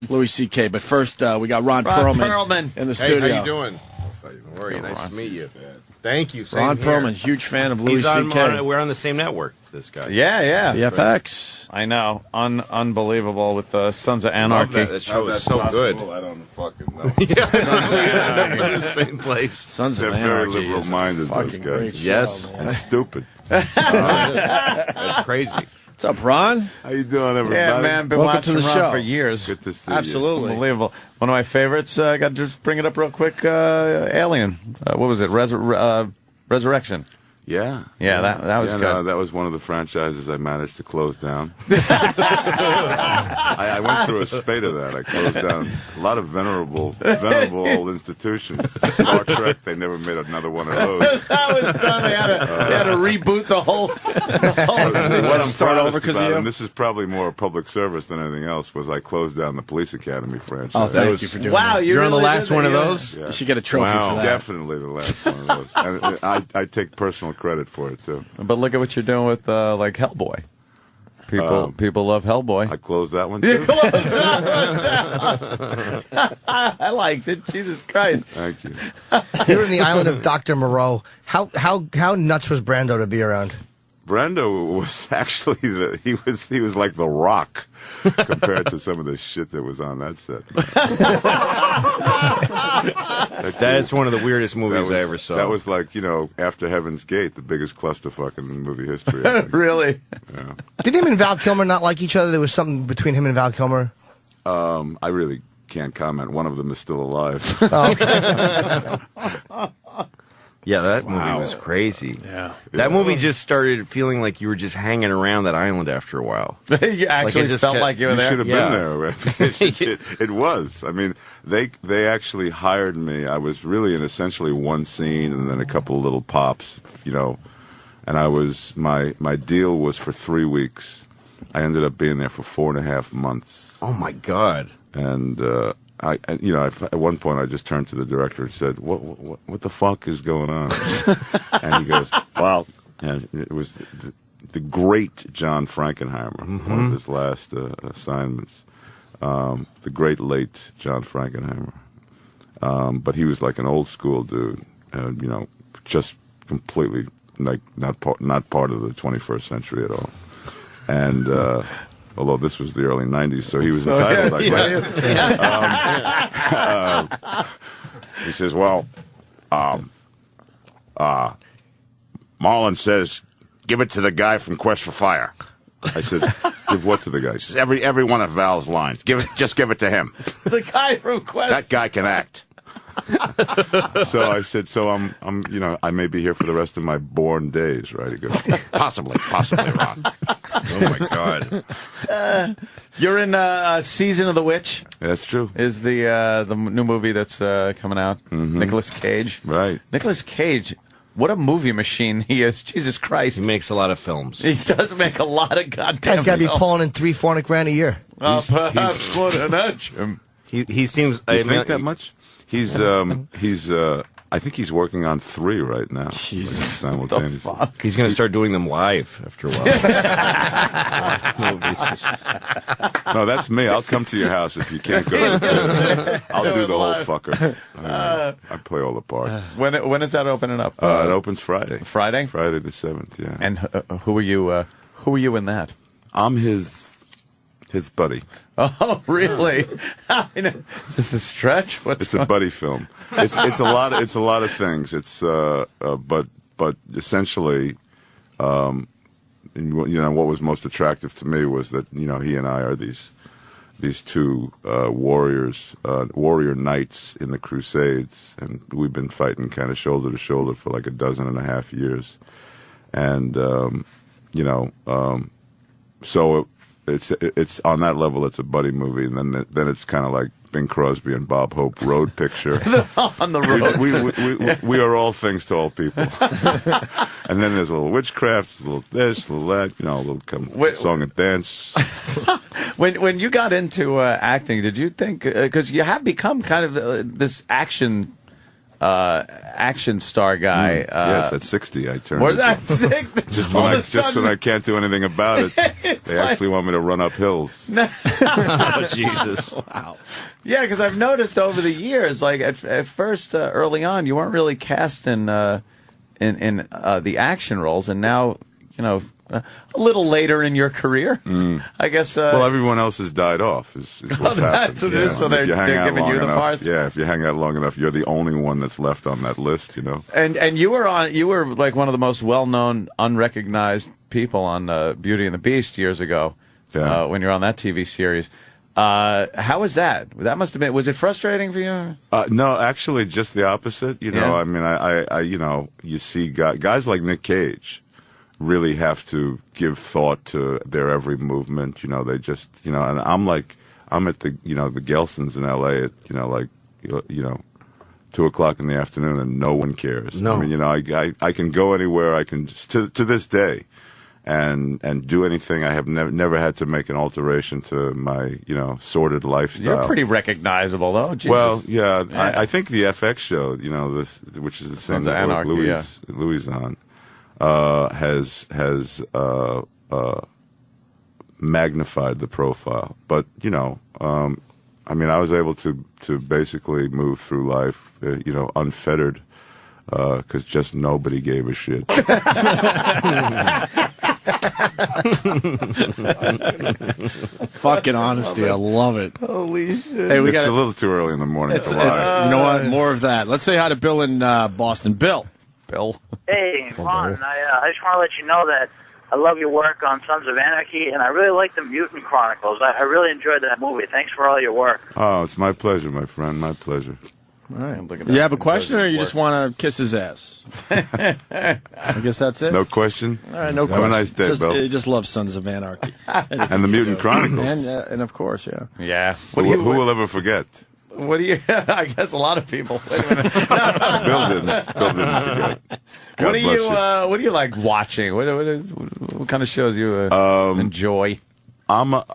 Louis C.K. But first, we got Ron Perlman in the studio. Hey, how you doing? How are you? Nice to meet you. Thank you. Same Ron here. Perlman, huge fan of Louis C.K. We're on the same network, this guy. Yeah. VFX. I know. Unbelievable with the Sons of Anarchy. That show is so good. I don't fucking know. In the same place. Sons They're of very Anarchy. liberal-minded, those guys. Yes. And stupid. That's crazy. What's up, Ron? How you doing, everybody? Yeah, man. Been Welcome to watching the Ron show. for years. Good to see Absolutely. Unbelievable. One of my favorites. I got to just bring it up real quick. Alien. What was it? Resurrection. you. Yeah. Yeah, that was good. No, that was one of the franchises I managed to close down. I went through a spate of that. I closed down a lot of venerable old institutions. Star Trek, they never made another one of those. That was done. They had to reboot the whole What I'm start over proudest 'cause of about, you? and this is probably more a public service than anything else, was I closed down the Police Academy franchise. Oh, thank you for doing Wow, that. you You're on the really last did one of that, those? Yeah. You should get a trophy for that. Definitely the last one of those. And I take personal credit for it, too. But look at what you're doing with like HellBoy. People love HellBoy. I closed that one, too. I liked it. Jesus Christ. Thank you. You're in the island of Dr. Moreau. How nuts was Brando to be around? Brando was actually he was like the Rock compared to some of the shit that was on that set. That's one of the weirdest movies I ever saw. That was like, After Heaven's Gate, the biggest clusterfuck in movie history. Really? Yeah. Did him and Val Kilmer not like each other? There was something between him and Val Kilmer? I really can't comment. One of them is still alive. Yeah, that movie was crazy. Yeah. That movie just started feling like you were just hanging around that island after a while. You actually it just felt kept- like you were You there? should have Yeah. been there. It was. I mean, they actually hired me. I was really in essentially one scene and then a couple of little pops, and I was my deal was for 3 weeks. I ended up being there for 4.5 months, Oh, my God. and at one point I just turned to the director and said, "What the fuck is going on?" And he goes, "Well," and it was the great John Frankenheimer, one of his last assignments. The great late John Frankenheimer, but he was like an old school dude, just completely like not part of the 21st century at all, and. Although this was the early '90s, so he was entitled, I guess. He says, "Well, Marlon says, give it to the guy from Quest for Fire." I said, "Give what to the guy?" He says, "Every one of Val's lines. Just give it to him. The guy from Quest. That guy can act." So I said, "So I'm, I may be here for the rest of my born days, right?" He goes, Possibly, Ron." Oh, my God. You're in Season of the Witch. That's true. Is the new movie that's coming out? Nicolas Cage. Right. Nicolas Cage. What a movie machine he is. Jesus Christ. He makes a lot of films. He does make a lot of goddamn Guy's got to be films. pulling in $300-400 grand a year. Perhaps what an action. He seems... You think that much? He's I think he's working on 3 right now. Jesus. Simultaneously. He's going to start doing them live after a while. No, that's me. I'll come to your house if you can't go to the theater. I'll do the whole fucker. I play all the parts. When is that opening up? It opens Friday. Friday? Friday the 7th, yeah. And who are you? Who are you in that? I'm his buddy. Oh, really? I mean, is this a stretch? It's a buddy film. It's a lot of things. It's but essentially, what was most attractive to me was that he and I are these two warrior knights in the Crusades, and we've been fighting kind of shoulder to shoulder for like 12.5 years, and so. It's on that level. It's a buddy movie, and then it's kind of like Bing Crosby and Bob Hope road picture. On the road. We are all things to all people. And then there's a little witchcraft, a little this, a little that, a little song and dance. When you got into acting, did you think, because you have become kind of this action action star guy. Yes, at 60 I turned. Was that 60? Just when I can't do anything about it, they actually want me to run up hills. Oh, Jesus. Wow. Yeah, because I've noticed over the years, like at first, early on, you weren't really cast in the action roles, and now, a little later in your career, I guess. Well, everyone else has died off. Is what's happened. That's what it is. So they're giving you the parts. Yeah, if you hang out long enough, you're the only one that's left on that list. And you were like one of the most well-known, unrecognized people on Beauty and the Beast years ago. Yeah. When you were on that TV series. How was that? That must have been. Was it frustrating for you? No, actually, just the opposite. I mean, I you see guys like Nick Cage really have to give thought to their every movement. They just, and I'm at the, the Gelsons in L.A. at, 2 o'clock in the afternoon, and no one cares. No. I mean, I can go anywhere. I can just, to this day, and do anything. I have never had to make an alteration to my, sordid lifestyle. You're pretty recognizable, though. Jesus. Well, yeah. I think the FX show, which is the same that Anarchy, Louis on, has magnified the profile. But I mean, I was able to basically move through life, unfettered, because just nobody gave a shit. Fucking honesty, I love it. Holy shit. Hey, It's a little too early in the morning to lie. You know what? More of that. Let's say hi to Bill in Boston. Bill. Hey, Ron, I just want to let you know that I love your work on Sons of Anarchy, and I really like the Mutant Chronicles. I really enjoyed that movie. Thanks for all your work. Oh, it's my pleasure, my friend. My pleasure. All right. You have a question, or you just want to kiss his ass? I guess that's it. No question? All right, no question. Have a nice day, Bill. He just loves Sons of Anarchy. And the Mutant Chronicles. And of course, yeah. Yeah. Who will ever forget? What do you? I guess a lot of people. Wait a minute. Bill didn't forget. What do you like watching? What kind of shows you enjoy? I'm a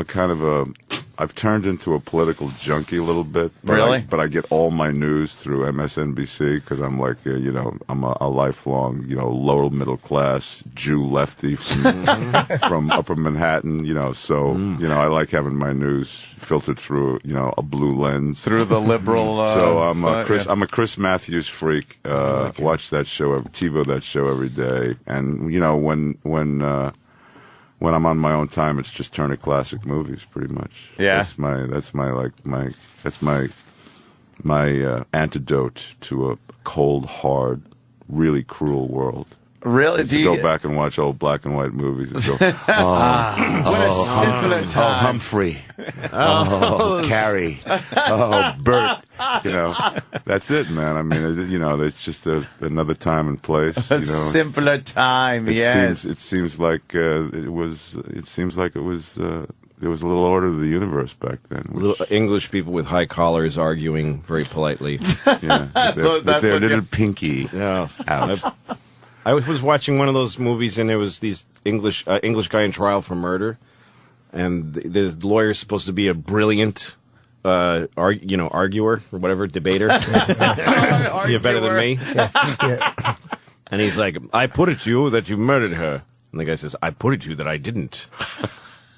kind of a. I've turned into a political junkie a little bit. Really? But I get all my news through MSNBC because I'm like, I'm a lifelong, lower middle class Jew lefty from Upper Manhattan, So I like having my news filtered through, a blue lens Through the liberal. So I'm a Chris Matthews freak. Watch that show, TiVo that show every day, and when I'm on my own time, it's just Turner Classic Movies, pretty much. Yeah, that's my antidote to a cold, hard, really cruel world. Really? To go back and watch old black and white movies and go, Humphrey, Carrie, Bert. That's it, man. I mean, it's just another time and place. A simpler time. It seems like it was. It seems like it was. There was a little order of the universe back then. Little English people with high collars arguing very politely. Yeah, with their little pinky. Yeah. Out. I was watching one of those movies, and there was these English guy in trial for murder, and the lawyer's supposed to be a brilliant, arguer or whatever, debater. You're better than me. Yeah. And he's like, "I put it to you that you murdered her," and the guy says, "I put it to you that I didn't."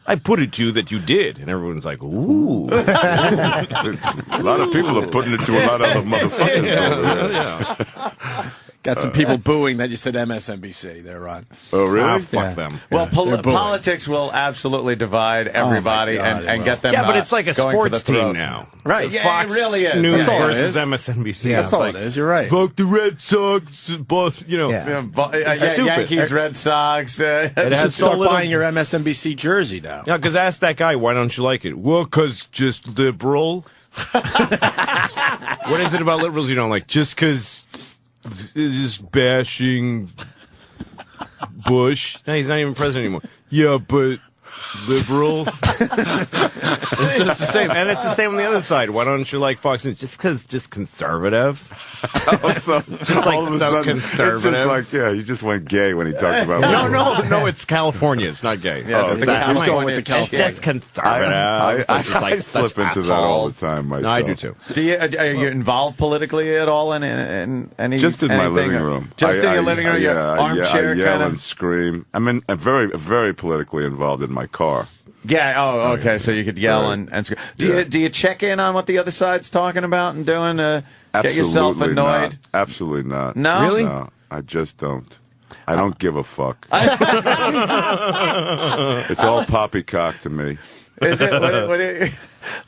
I put it to you that you did, and everyone's like, "Ooh." A lot of people are putting it to a lot of other motherfuckers. Yeah. Got some people booing that you said MSNBC there, Ron. Oh, really? Fuck them. Well, politics will absolutely divide everybody and get them. Yeah, but it's like a going sports for the team now. Right. Yeah, Fox it really is. News That's all it versus is. MSNBC. Yeah, that's all it is. You're right. Fuck the Red Sox, boss. Stupid. Yankees, Red Sox. Start buying your MSNBC jersey now. Yeah, because ask that guy, why don't you like it? Well, because just liberal. What is it about liberals you don't like? Just because just bashing Bush. No, he's not even president anymore. Yeah, but liberal. It's just the same, and it's the same on the other side. Why don't you like Fox News? Just because just conservative. Just like all of a so sudden, conservative. it's just like, yeah, you just went gay when he talked about. No, it's California. It's not gay. Yeah, it's the He was going with the It's California. just conservative. I It's just like slip such into that all the assholes. time myself. No, I do too. Are you involved politically at all in any? Just in my anything, living or- room. Just in your living room, your armchair I yell kind and of. scream. I mean, I'm very politically involved in my car. Yeah. Oh, okay. So you could yell and scream. Do you check in on what the other side's talking about and doing? Get yourself Absolutely annoyed. not. Absolutely not. No? Really? No, I just don't. I don't give a fuck. It's all poppycock to me. Is it?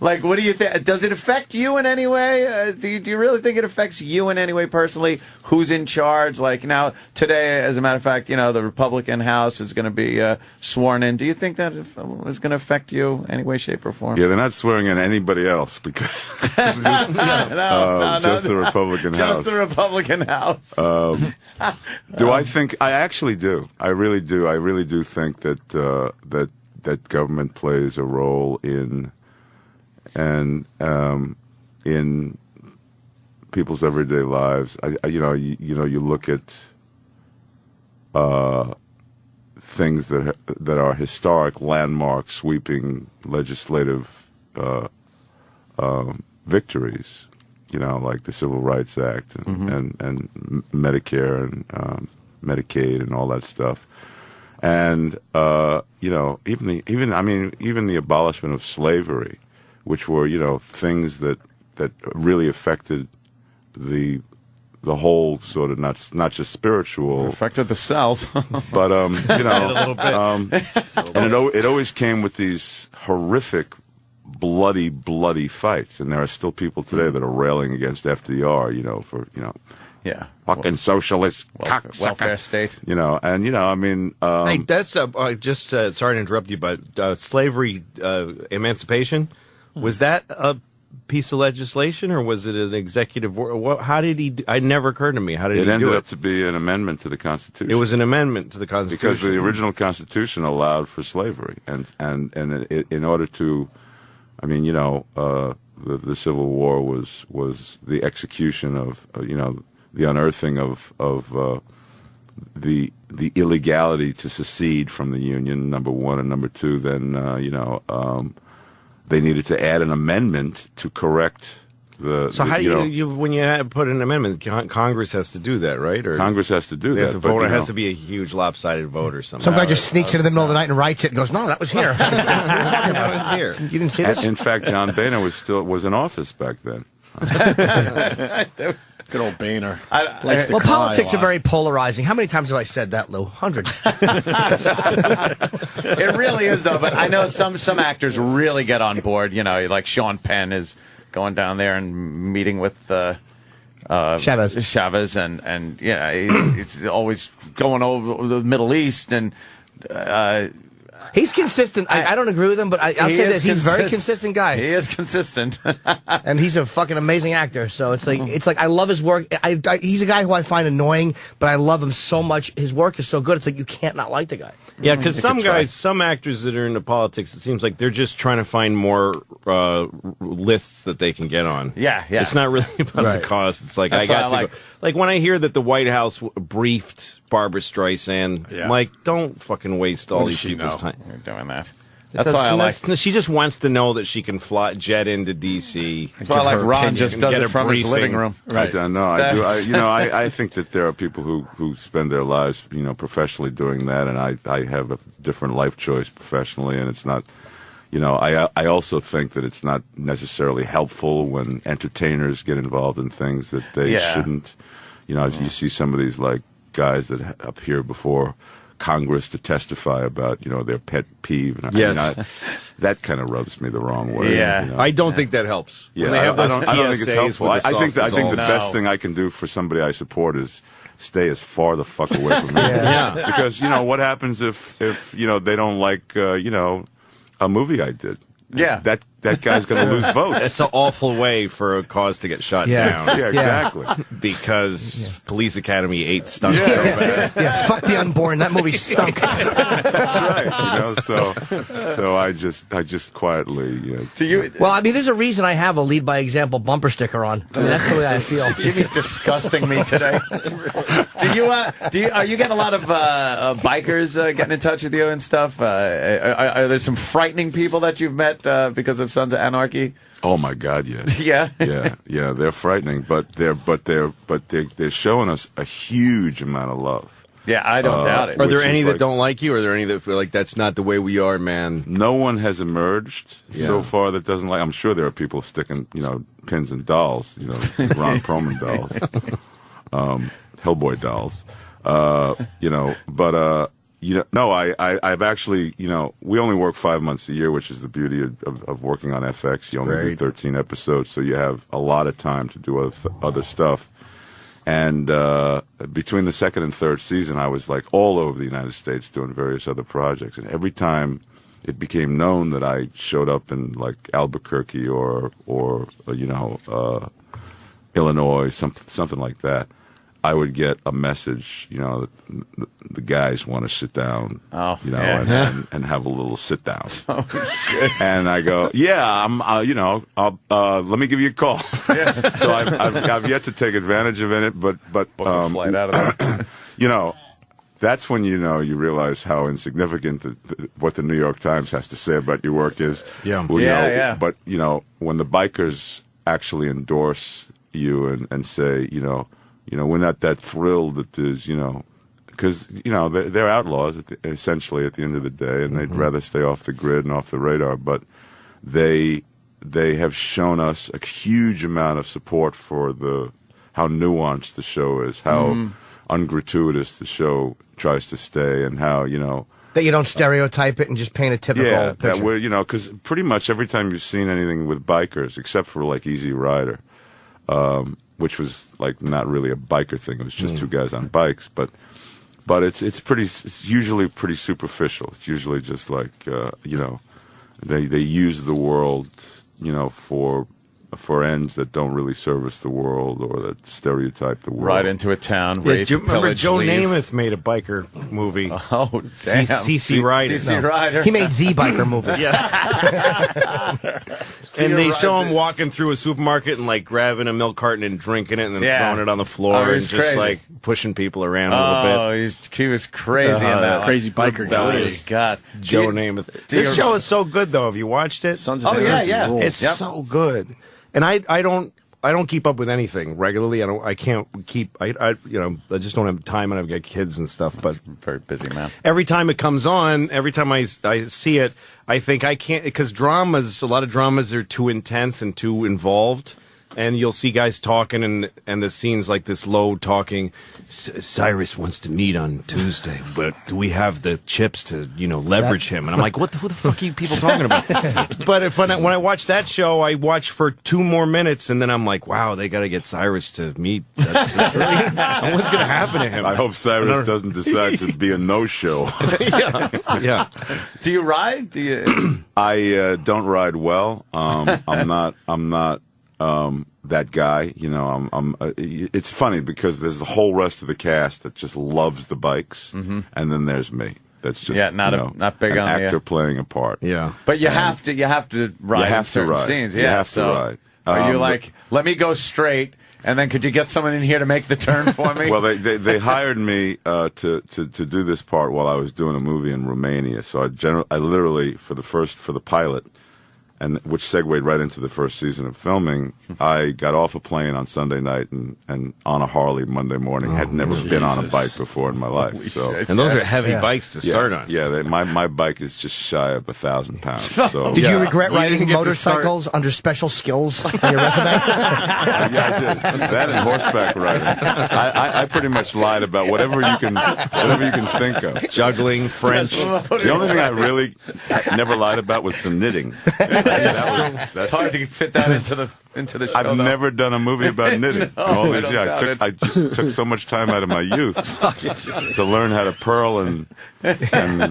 What do you think? Does it affect you in any way? Do you really think it affects you in any way personally? Who's in charge? Like now, today, as a matter of fact, the Republican House is going to be sworn in. Do you think that is going to affect you any way, shape, or form? Yeah, they're not swearing in anybody else because no, just the Republican House. Just the Republican House. Do I think? I actually do. I really do. I really do think that that government plays a role in people's everyday lives. You look at things that are historic, landmark, sweeping legislative victories. Like the Civil Rights Act and Medicare and Medicaid and all that stuff. And even the abolishment of slavery, which were things that really affected the whole sort of not just spiritual, Affected the South. but A little bit. and it always came with these horrific, bloody fights, and there are still people today that are railing against FDR, for Yeah. fucking socialist cocksucker. Welfare state. Hey, that's just sorry to interrupt you, but slavery emancipation, was that a piece of legislation or was it an executive? How did he? It never occurred to me. How did he It do ended it? up to be an amendment to the Constitution. It was an amendment to the Constitution because the original Constitution allowed for slavery, and in order to, the Civil War was the execution of the unearthing of the illegality to secede from the Union, number one, and number two, then they needed to add an amendment to correct the. So how do you when you put an amendment, Congress has to do that, right? Or Congress has to do they that. have to but, vote. It has to be a huge lopsided vote or something. Some guy just sneaks into the middle of the night and writes it and goes, "No, that was here." That was here. You didn't see this? In fact, John Boehner was in office back then. Good old Boehner. Well, politics are very polarizing. How many times have I said that, Lou? Hundreds. It really is, though. But I know some actors really get on board. Like Sean Penn is going down there and meeting with Chavez, and he's always going over the Middle East and. He's consistent. I don't agree with him, but I'll say this: he's a very consistent guy. He is consistent, and he's a fucking amazing actor. So it's like I love his work. He's a guy who I find annoying, but I love him so much. His work is so good. It's like you can't not like the guy. Yeah, because some actors that are into politics, it seems like they're just trying to find more lists that they can get on. Yeah. It's not really about the cause. It's like That's I got why I to go. Like when I hear that the White House briefed Barbara Streisand, I'm like, don't fucking waste all these people's time. You're doing that. That's why I like. She just wants to know that she can jet into D.C. That's why I like Ron just does it from his living room. Right. I don't know. I think that there are people who spend their lives, professionally doing that, and I have a different life choice professionally, and it's not. I also think that it's not necessarily helpful when entertainers get involved in things that they shouldn't. You see some of these like guys that appear before Congress to testify about their pet peeve. And that kind of rubs me the wrong way. Yeah, I don't think that helps. Yeah, when they have I don't think it's helpful. I think the No. best thing I can do for somebody I support is stay as far the fuck away from me. Yeah. Because what happens if they don't like a movie I did? Yeah. that guy's going to lose votes. It's an awful way for a cause to get shot down. Yeah, exactly. Because Police Academy 8 stunk so bad. Yeah, fuck the unborn. That movie stunk. That's right. So I just quietly. Do you? Well, I mean, there's a reason I have a lead by example bumper sticker on. I mean, that's the way I feel. Jimmy's disgusting me today. Are you getting a lot of bikers getting in touch with you and stuff? Are there some frightening people that you've met because of Sons of Anarchy? Oh my God, yes. Yeah. yeah. They're frightening, but they're showing us a huge amount of love. Yeah, I don't doubt it. Are there any that don't like you? Or are there any that feel like that's not the way we are, man? No one has emerged so far that doesn't like. I'm sure there are people sticking, pins in dolls, Ron Perlman dolls, HellBoy dolls, But no, I've actually, we only work 5 months a year, which is the beauty of working on FX. You only do 13 episodes, so you have a lot of time to do other stuff. And between the second and third season, I was like all over the United States doing various other projects. And every time it became known that I showed up in like Albuquerque or Illinois, something like that, I would get a message, the guys want to sit down, and have a little sit down. Oh, shit. And I go, I'm, let me give you a call. Yeah. So I've yet to take advantage of it, but Book a flight out of it. That's when you realize how insignificant what the New York Times has to say about your work is. Yeah. Yeah. But when the bikers actually endorse you and say, we're not that thrilled that there's, because, they're outlaws essentially at the end of the day, and they'd rather stay off the grid and off the radar. But they have shown us a huge amount of support for how nuanced the show is, how ungratuitous the show tries to stay, and how, that you don't stereotype it and just paint a typical picture. That we're, because pretty much every time you've seen anything with bikers, except for like Easy Rider, which was like not really a biker thing. It was just two guys on bikes, but it's usually pretty superficial. It's usually just like they use the world for ends that don't really service the world or that stereotype the world. Right into a town. Yeah, Rape, do you remember pillage, Joe leave. Namath made a biker movie? Oh, damn. CC Rider. CC Rider. He made the biker movie. And they show him walking through a supermarket and like grabbing a milk carton and drinking it and then throwing it on the floor and just crazy. like pushing people around a little bit. He was crazy in that. Crazy biker guy. Oh, God. Joe Namath. This show is so good though. Have you watched it? Sons of Anarchy rules. It's so good. And I don't keep up with anything regularly. I just don't have time, and I've got kids and stuff. But Very busy man. every time it comes on, every time I see it, I think I can't, because a lot of dramas are too intense and too involved. And you'll see guys talking, and the scene's like this low talking. Cyrus wants to meet on Tuesday, but do we have the chips to, leverage him? And I'm like, who the fuck are you people talking about? But when I watch that show, I watch for 2 more minutes, and then I'm like, wow, they got to get Cyrus to meet. What's going to happen to him? I hope Cyrus doesn't decide to be a no-show. Yeah. Do you ride? Do you? I don't ride well. I'm not that guy. It's funny because there's the whole rest of the cast that just loves the bikes, and then there's me. That's just not big an on actor playing a part. Yeah. But you have to ride in certain scenes. Yeah, you have to ride. Are you like, let me go straight, and then could you get someone in here to make the turn for me? Well, they hired me to do this part while I was doing a movie in Romania. So I literally for the pilot, and which segued right into the first season of filming, I got off a plane on Sunday night and on a Harley Monday morning. Had never been on a bike before in my life. And those are heavy bikes to start on. Yeah, my bike is just shy of 1,000 pounds. So Did you regret You riding didn't get to motorcycles under special skills on your resume? yeah, I did. That and horseback riding. I pretty much lied about whatever you can think of. Juggling, French. The only thing I really never lied about was the knitting. It's hard to fit that into the show. I've never done a movie about knitting. All these years, I just took so much time out of my youth to learn how to purl and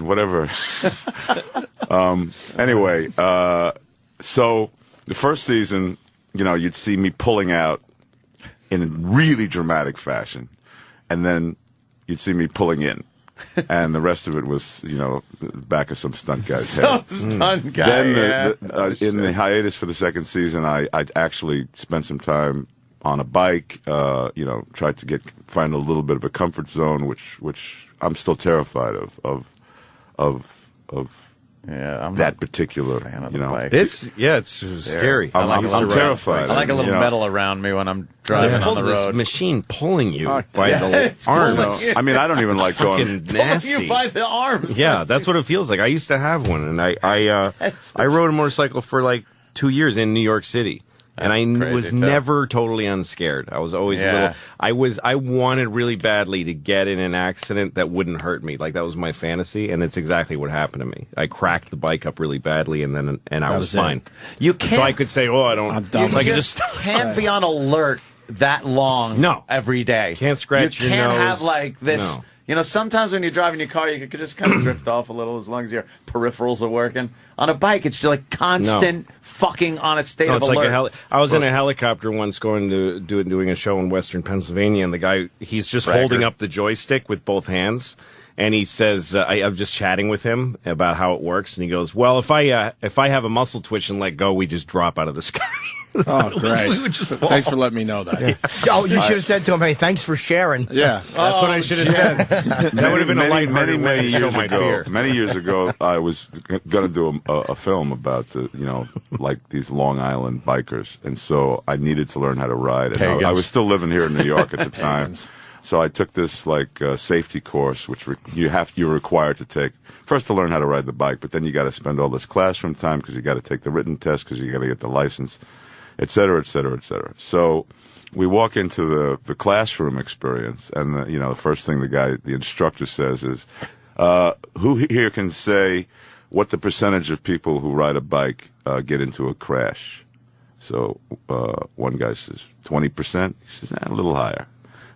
whatever. Anyway, So the first season, you'd see me pulling out in a really dramatic fashion, and then you'd see me pulling in. And the rest of it was, the back of some stunt guy's head. Stunt guy. Then in the hiatus for the second season, I actually spent some time on a bike. Tried to find a little bit of a comfort zone, which I'm still terrified of that particular. Bike. It's scary. I'm terrified. I like a little metal around me when I'm driving on the road. This machine pulling you by the arms. I mean, I don't even like going. Nasty. Pulling you by the arms. Yeah, that's what it feels like. I used to have one, and I rode a motorcycle for like 2 years in New York City. And I was never totally unscared. I was always a little. I wanted really badly to get in an accident that wouldn't hurt me. Like that was my fantasy, and it's exactly what happened to me. I cracked the bike up really badly, and I was fine. You can't. So I could say, "Oh, I don't." I'm done. You can't be on alert that long. No. Every day. Can't scratch your nose. You can't have like this. No. Sometimes when you're driving your car, you could just kind of drift off a little as long as your peripherals are working. On a bike, it's just like constant fucking on a state of alert. Like I was in a helicopter once going to doing a show in Western Pennsylvania, and the guy, he's just holding up the joystick with both hands. And he says, I'm just chatting with him about how it works, and he goes, "Well, if I have a muscle twitch and let go, we just drop out of the sky." Oh, great! Thanks for letting me know that. Yeah. Oh, you should have said to him, "Hey, thanks for sharing." Yeah, that's what I should have said. That would have been many years ago. Many years ago, I was going to do a film about like these Long Island bikers, and so I needed to learn how to ride. And I was still living here in New York at the time. So I took this safety course, which you're required to take first to learn how to ride the bike, but then you got to spend all this classroom time because you got to take the written test because you got to get the license, et cetera, et cetera, et cetera. So we walk into the classroom experience, and the first thing the instructor says is, "Who here can say what the percentage of people who ride a bike get into a crash?" So one guy says 20%. He says, a little higher.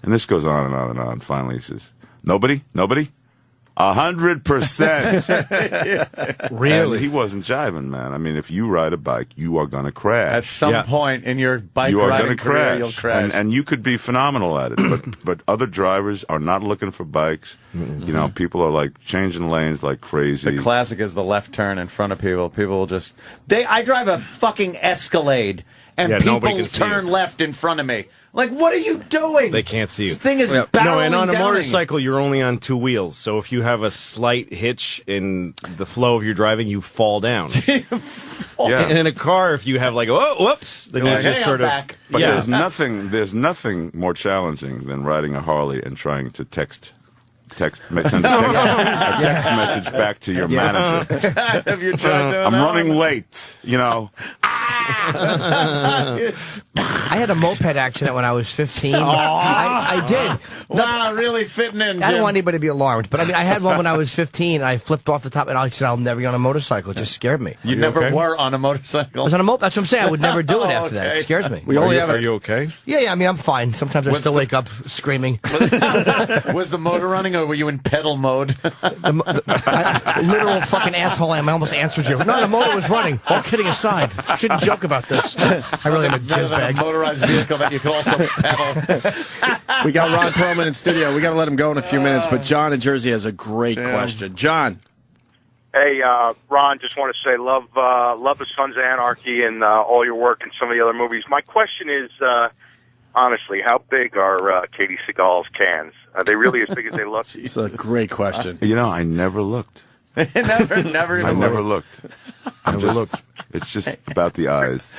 And this goes on and on and on. Finally, he says, "Nobody? 100%. Really? And he wasn't jiving, man. I mean, if you ride a bike, you are going to crash. At some point in your bike riding career, you'll crash. And you could be phenomenal at it, but other drivers are not looking for bikes. Mm-hmm. People are like changing lanes like crazy. The classic is the left turn in front of people. People will just... I drive a fucking Escalade, and people turn left in front of me. Like, what are you doing? They can't see you. This thing is barreling No, and on a down. motorcycle, you're only on two wheels. So if you have a slight hitch in the flow of your driving, you fall down. And in a car, if you have like, oh, whoops, then you just sort of... back. But there's nothing more challenging than riding a Harley and trying to send a text message back to your manager. Have you tried doing I'm that running one? late, I had a moped accident when I was 15. I did. Wow, really fitting in, Jim. I don't want anybody to be alarmed, but I had one when I was 15. I flipped off the top, and I said, "I'll never get on a motorcycle." It just scared me. You never were on a motorcycle? I was on a moped. That's what I'm saying. I would never do it after that. It scares me. Are you okay? Yeah. I mean, I'm fine. Sometimes I still wake up screaming. Was the motor running, or were you in pedal mode? Literal fucking asshole I am. I almost answered you. No, the motor was running. All kidding aside, I shouldn't joke about this. I really am a jizz A bag. motorized vehicle that you can also pedal. We got Ron Perlman in studio. We got to let him go in a few minutes, but John in Jersey has a great question. John. Hey, Ron, just want to say love the Sons of Anarchy and all your work in some of the other movies. My question is, honestly, how big are Katie Seagal's cans? Are they really as big as they look? It's a great question. I never looked. never I never looked. It's just about the eyes.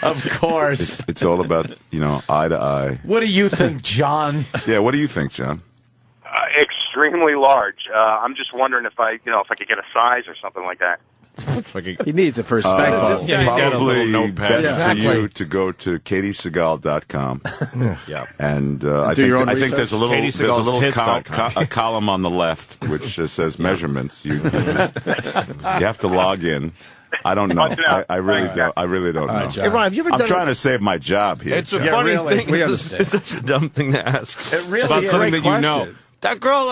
Of course. It's all about, eye to eye. What do you think, John? Yeah, what do you think, John? Extremely large. I'm just wondering if I could get a size or something like that. He needs a perspective. Probably best Exactly. for you to go to katieseagal.com. Yeah. And your own I think research. there's a little KatieSeagalsTits.com. column on the left which says measurements. You have to log in. I don't know. I really don't know. Hey, Ron, have you ever I'm done trying to save my job here. It's a funny thing. We It's such a dumb thing to ask. It really about is. something Great that you know. question. That girl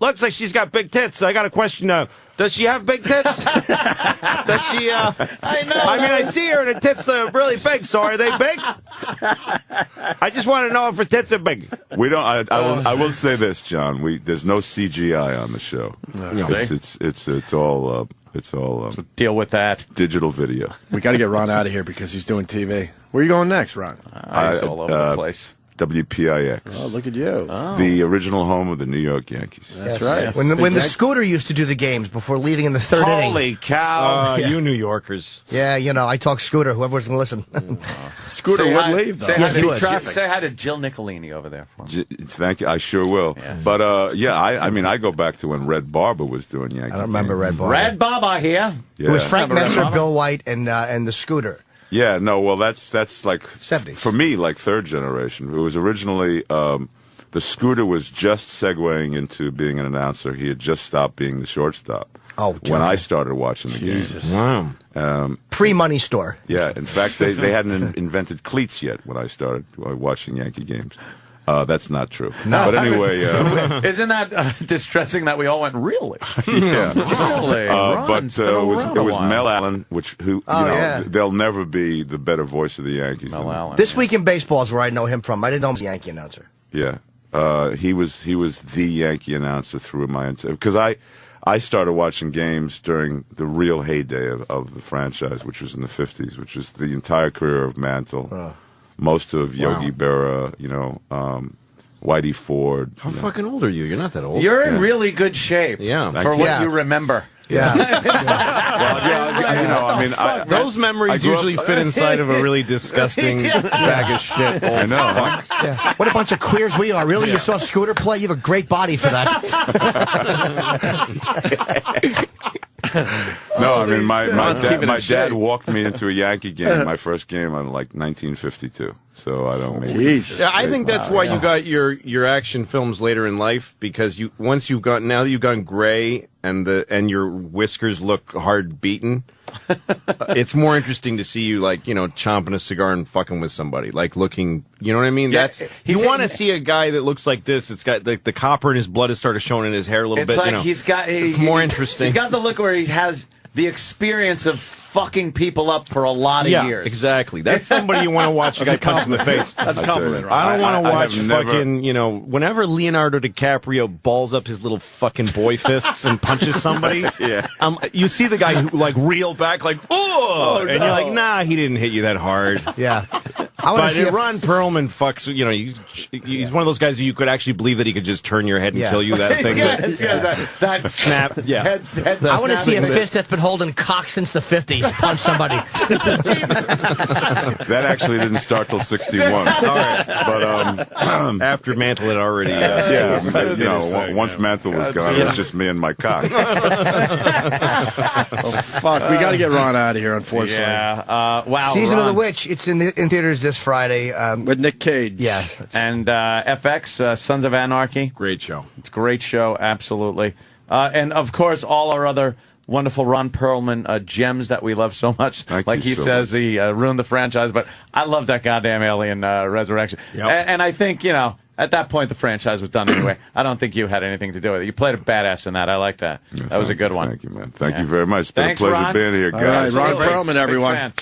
looks like she's got big tits. I got a question. Does she have big tits? Does she? I know. I mean, I see her and her tits are really big. So are they big? I just want to know if her tits are big. We don't. I will say this, John. There's no CGI on the show. It's all. So deal with that. Digital video. We got to get Ron out of here because he's doing TV. Where are you going next, Ron? He's all over the place. WPIX. Oh, look at you. The original home of the New York Yankees. That's right. Yes. When the Scooter used to do the games before leaving in the third inning. Holy cow. You New Yorkers. Yeah, I talk Scooter, whoever was going to listen. Scooter would leave, though. Yes, he would. Say hi to Jill Nicolini over there for me. Thank you. I sure will. Yeah. But, I mean, I go back to when Red Barber was doing Yankee. I don't remember Red Barber. Red Baba here. Yeah. It was Frank Remember Red Messer, Barber? Bill White, and the Scooter. Yeah, no, well, that's like 70s. for me, like third generation. It was originally the Scooter was just segueing into being an announcer. He had just stopped being the shortstop. Oh, when I started watching the Jesus. game. Wow. Pre-money store. Yeah, in fact, they hadn't invented cleats yet when I started watching Yankee games. That's not true. No. But anyway, Isn't that distressing that we all went, really? yeah. Really? But it was Mel Allen, yeah. they'll never be the better voice of the Yankees. Mel Allen. This Week in Baseball is where I know him from. I didn't know him as a Yankee announcer. Yeah, he was the Yankee announcer through because I started watching games during the real heyday of the franchise, which was in the 50s, which was the entire career of Mantle, most of Yogi Berra, Whitey Ford. How fucking old are you? You're not that old. You're in really good shape. Yeah. For what you remember. Yeah. I mean, those memories usually fit inside of a really disgusting bag of shit. I know. Huh? Yeah. What a bunch of queers we are. Really? You saw Scooter play? You have a great body for that. No, I mean, my dad walked me into a Yankee game, my first game on like 1952. So I don't make Jesus. Yeah, I think that's why you got your action films later in life, because now that you've gone gray and your whiskers look hard beaten, it's more interesting to see you chomping a cigar and fucking with somebody, like looking, you know what I mean? Yeah, you want to see a guy that looks like this. It's got the copper in his blood has started showing in his hair a little bit. It's like it's more interesting. He's got the look where he has the experience of fucking people up for a lot of years. Exactly. That's somebody you want to watch a guy punch in the face. That's a compliment, right? I don't want to watch have fucking, whenever Leonardo DiCaprio balls up his little fucking boy fists and punches somebody, you see the guy who reel back oh, and you're like, nah, he didn't hit you that hard. Yeah. I want to see Ron Perlman fucks, he's one of those guys who you could actually believe that he could just turn your head and kill you, that thing. That snap. Yeah. I want to see a fist that's been holding cock since the 50s punch somebody. That actually didn't start till 61. All right. But after Mantle had already once Mantle was gone, it was just me and my cock. Fuck, we got to get Ron out of here, unfortunately. Yeah. Wow. Season Ron. of the Witch. It's in theaters this Friday. With Nick Cage. Yeah. And FX, Sons of Anarchy. Great show. It's a great show, absolutely. And, of course, all our other wonderful Ron Perlman gems that we love so much. Thank like you he so says, he ruined the franchise, but I love that goddamn Alien Resurrection. Yep. And I think, at that point, the franchise was done anyway. I don't think you had anything to do with it. You played a badass in that. I like that. That was a good one. Thank you, man. Thank you very much. It's been Thanks, a pleasure Ron. being here, All right, guys. Ron Perlman, everyone. Big fan.